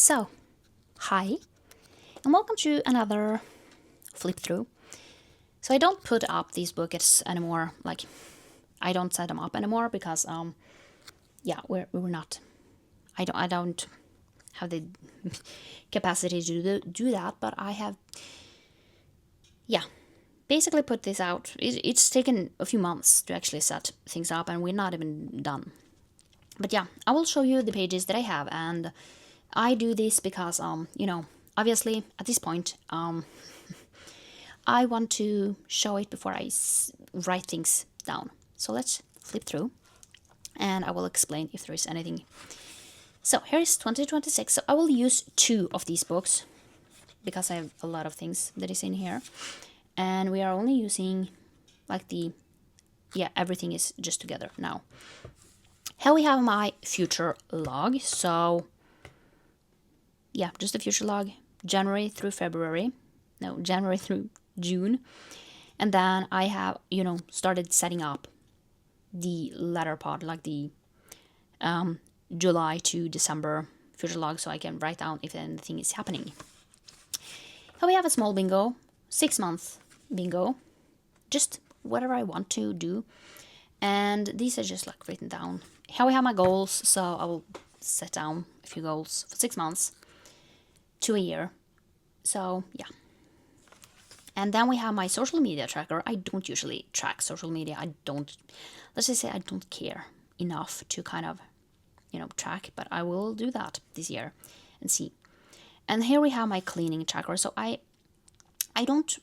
So, hi, and welcome to another flip through. So I don't put up these books anymore. Like, I don't set them up anymore because yeah, we're not. I don't have the capacity to do that. But I have, yeah, basically put this out. It's taken a few months to actually set things up, and we're not even done. But yeah, I will show you the pages that I have, and I do this because obviously at this point I want to show it before I write things down. So let's flip through and I will explain if there is anything. So here is 2026. So I will use two of these books because I have a lot of things that is in here. And we are only using like everything is just together now. Here we have my future log. So yeah, just a future log, January through June. And then I have, started setting up the latter part, like the July to December future log, so I can write down if anything is happening. Here we have a small bingo, 6-month bingo, just whatever I want to do. And these are just like written down. Here we have my goals, so I will set down a few goals for 6 months to a year. So yeah. And then we have my social media tracker. I don't usually track social media. Let's just say I don't care enough to kind of, track, but I will do that this year and see. And here we have my cleaning tracker. So I don't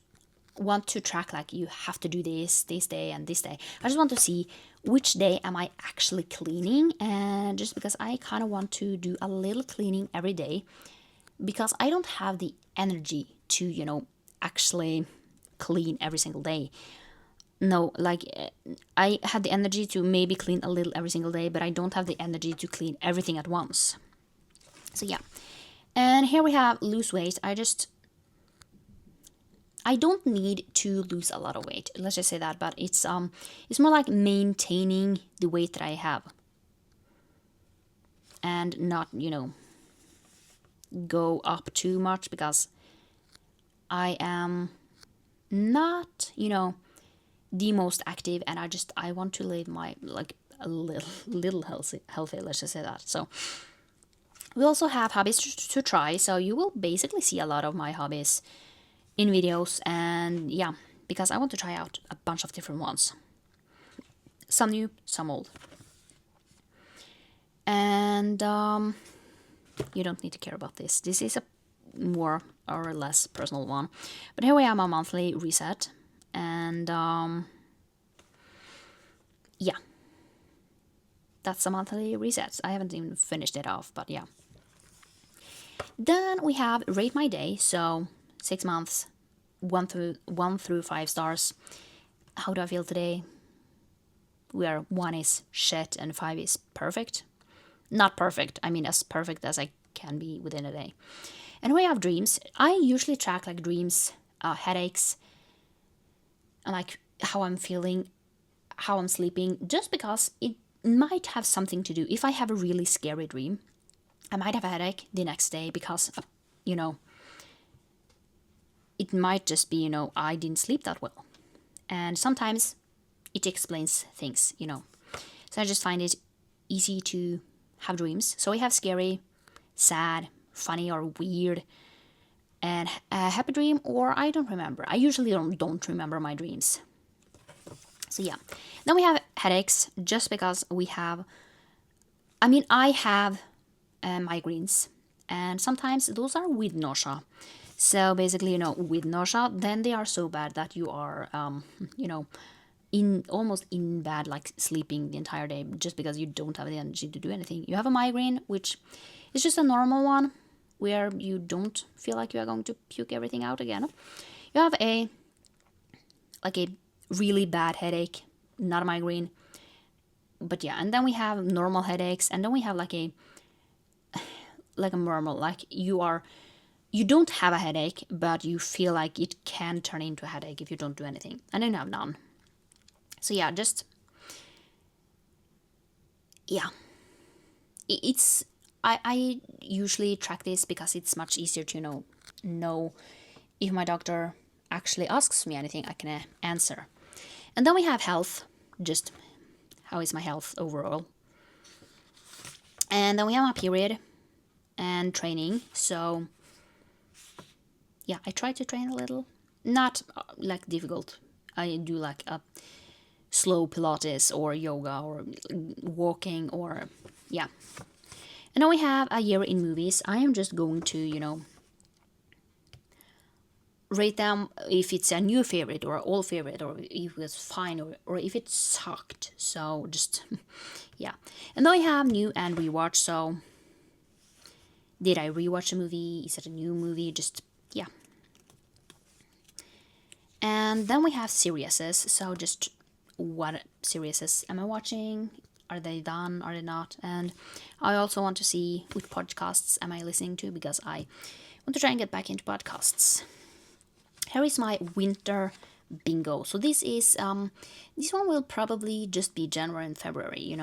want to track like you have to do this day and this day. I just want to see which day am I actually cleaning, and just because I kind of want to do a little cleaning every day because I don't have the energy to, actually clean every single day. No, like I had the energy to maybe clean a little every single day, but I don't have the energy to clean everything at once. So yeah. And here we have lose weight. I don't need to lose a lot of weight. Let's just say that, but it's more like maintaining the weight that I have. And not, go up too much because I am not, the most active, and I want to live my like a little healthy, let's just say that. So we also have hobbies to try, so you will basically see a lot of my hobbies in videos, and yeah, because I want to try out a bunch of different ones, some new, some old. And you don't need to care about this. This is a more or less personal one. But here we have my monthly reset. And yeah, that's a monthly reset. I haven't even finished it off, but yeah. Then we have rate my day. So 6 months, 1 through 5 stars. How do I feel today? Where 1 is shit and 5 is perfect. Not perfect. I mean as perfect as I can be within a day. And we have dreams. I usually track like dreams, headaches, and like how I'm feeling, how I'm sleeping, just because it might have something to do. If I have a really scary dream, I might have a headache the next day because, it might just be, I didn't sleep that well. And sometimes it explains things. So I just find it easy to have dreams. So we have scary, sad, funny, or weird, and a happy dream, or I don't remember. I usually don't remember my dreams. So yeah. Then we have headaches, just because I have migraines, and sometimes those are with nausea. So basically, with nausea, then they are so bad that you are, almost in bed, like sleeping the entire day, just because you don't have the energy to do anything. You have a migraine, which is just a normal one, where you don't feel like you are going to puke everything out again. You have a really bad headache, not a migraine. But yeah, and then we have normal headaches, and then we have like a normal, like you don't have a headache, but you feel like it can turn into a headache if you don't do anything. And then you have none. So yeah, I usually track this because it's much easier to know if my doctor actually asks me anything, I can answer. And then we have health, just how is my health overall. And then we have my period and training. So yeah, I try to train a little, not like difficult. I do like a slow Pilates or yoga or walking or yeah. And then we have a year in movies. I am just going to, rate them if it's a new favorite or old favorite, or if it was fine, or if it sucked. So just, yeah. And then we have new and rewatch. So did I rewatch a movie? Is it a new movie? Just, yeah. And then we have series. So just what series am I watching? Are they done? Are they not? And I also want to see which podcasts am I listening to, because I want to try and get back into podcasts. Here is my winter bingo. So this is this one will probably just be January and February,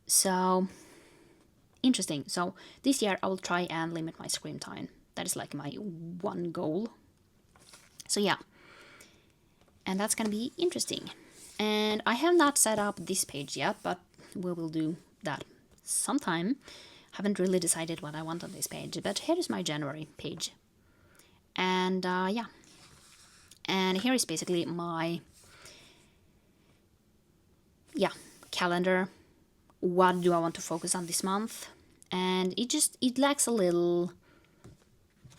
so interesting. So this year I will try and limit my screen time. That is like my one goal. So yeah, and that's gonna be interesting. And I have not set up this page yet, but we will do that sometime. Haven't really decided what I want on this page, but here is my January page. And yeah, and here is basically my calendar. What do I want to focus on this month? And it lacks a little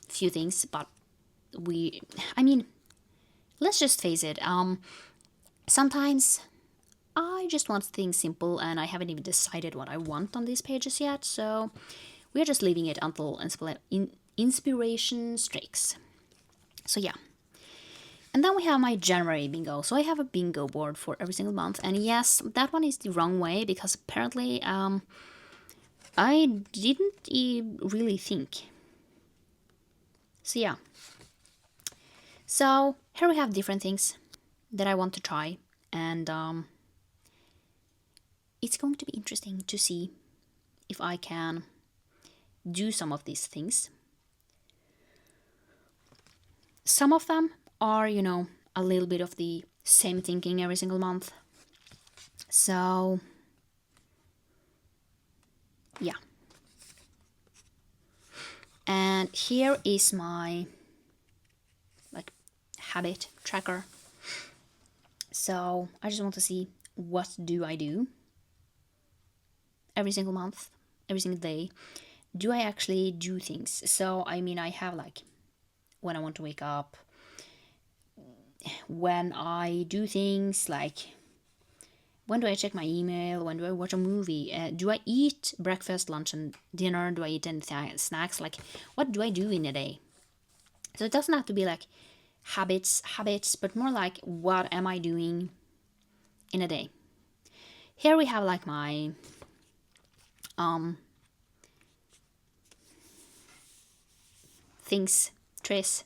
few things, but let's just face it, sometimes I just want things simple, and I haven't even decided what I want on these pages yet, so we're just leaving it until inspiration strikes. So yeah. And then we have my January bingo. So I have a bingo board for every single month, and yes, that one is the wrong way, because apparently I didn't really think. So yeah. So here we have different things that I want to try, and it's going to be interesting to see if I can do some of these things. Some of them are, a little bit of the same thinking every single month. So, yeah. And here is my habit tracker. So I just want to see, what do I do every single month, every single day? Do I actually do things? So I have when I want to wake up, when I do things like, when do I check my email, when do I watch a movie, do I eat breakfast, lunch, and dinner, do I eat any snacks, what do I do in a day? So it doesn't have to be habits, but more like, what am I doing in a day? Here we have my things, trace,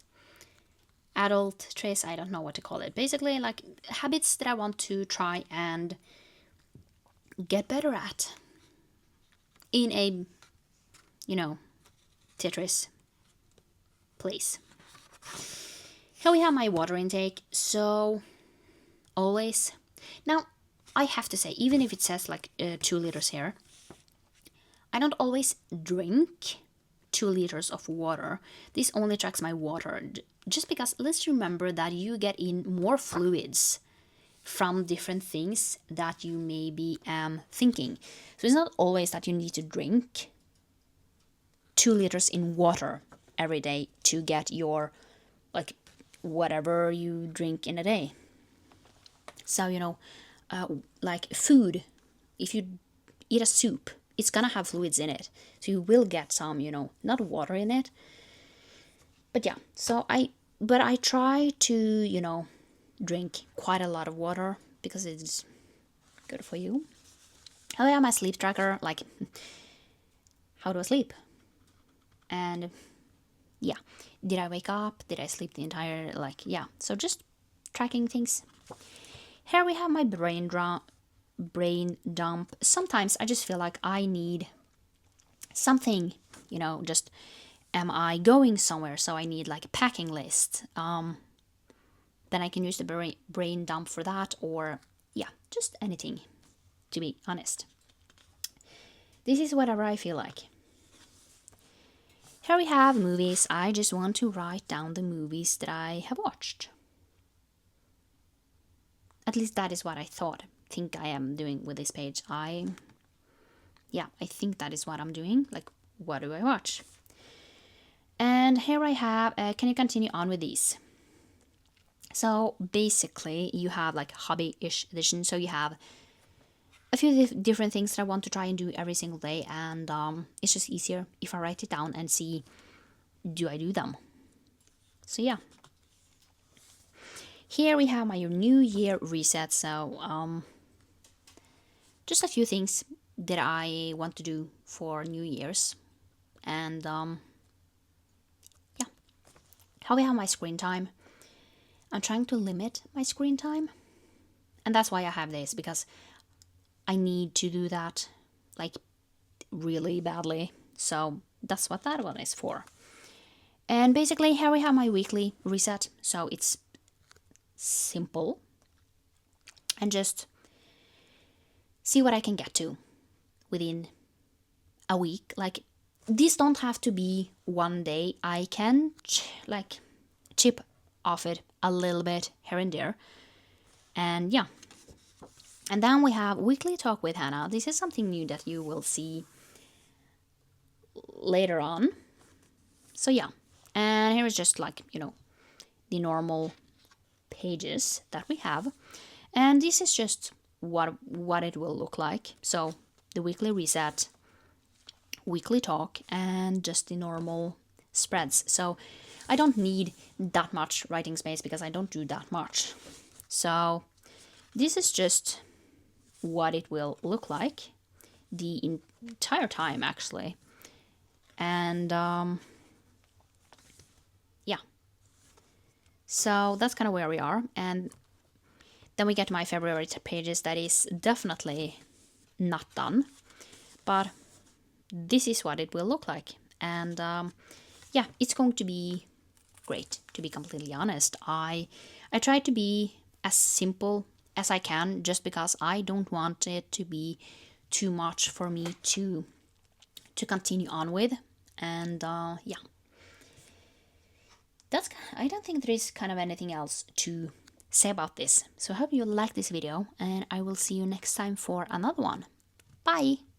adult trace, I don't know what to call it. Basically habits that I want to try and get better at in a Tetris place. Here we have my water intake. So always, now I have to say, even if it says 2 liters here, I don't always drink 2 liters of water. This only tracks my water, just because let's remember that you get in more fluids from different things that you maybe am thinking. So it's not always that you need to drink 2 liters in water every day to get your whatever you drink in a day. So food, if you eat a soup, it's gonna have fluids in it, so you will get some not water in it. But yeah, so I try to drink quite a lot of water, because it's good for you. I have my sleep tracker, how do I sleep, and yeah, did I wake up, did I sleep the entire so just tracking things. Here we have my brain brain dump. Sometimes I just feel like I need something, just am I going somewhere? So I need like a packing list. Then I can use the brain dump for that, or yeah, just anything, to be honest. This is whatever I feel like. Here we have movies. I just want to write down the movies that I have watched. At least that is what I think I am doing with this page. I think that is what I'm doing. Like, what do I watch? And here I have, can you continue on with these? So basically you have like hobby-ish edition. So you have a few different things that I want to try and do every single day. And it's just easier if I write it down and see, do I do them? So yeah. Here we have my New Year reset. So just a few things that I want to do for New Year's. And yeah. How we have my screen time. I'm trying to limit my screen time. And that's why I have this, because I need to do that like really badly. So that's what that one is for. And basically here we have my weekly reset. So it's simple. And just see what I can get to within a week. Like, these don't have to be one day. I can chip off it a little bit here and there. And yeah. And then we have weekly talk with Hannah. This is something new that you will see later on. So yeah. And here is just like, the normal pages that we have. And this is just what it will look like. So the weekly reset, weekly talk, and just the normal spreads. So I don't need that much writing space because I don't do that much. So this is just what it will look like the entire time, actually. And yeah. So that's kind of where we are. And then we get to my February pages. That is definitely not done. But this is what it will look like. And yeah, it's going to be great, to be completely honest. I try to be as simple as I can, just because I don't want it to be too much for me to continue on with. And yeah, I don't think there is kind of anything else to say about this. So I hope you like this video, and I will see you next time for another one. Bye!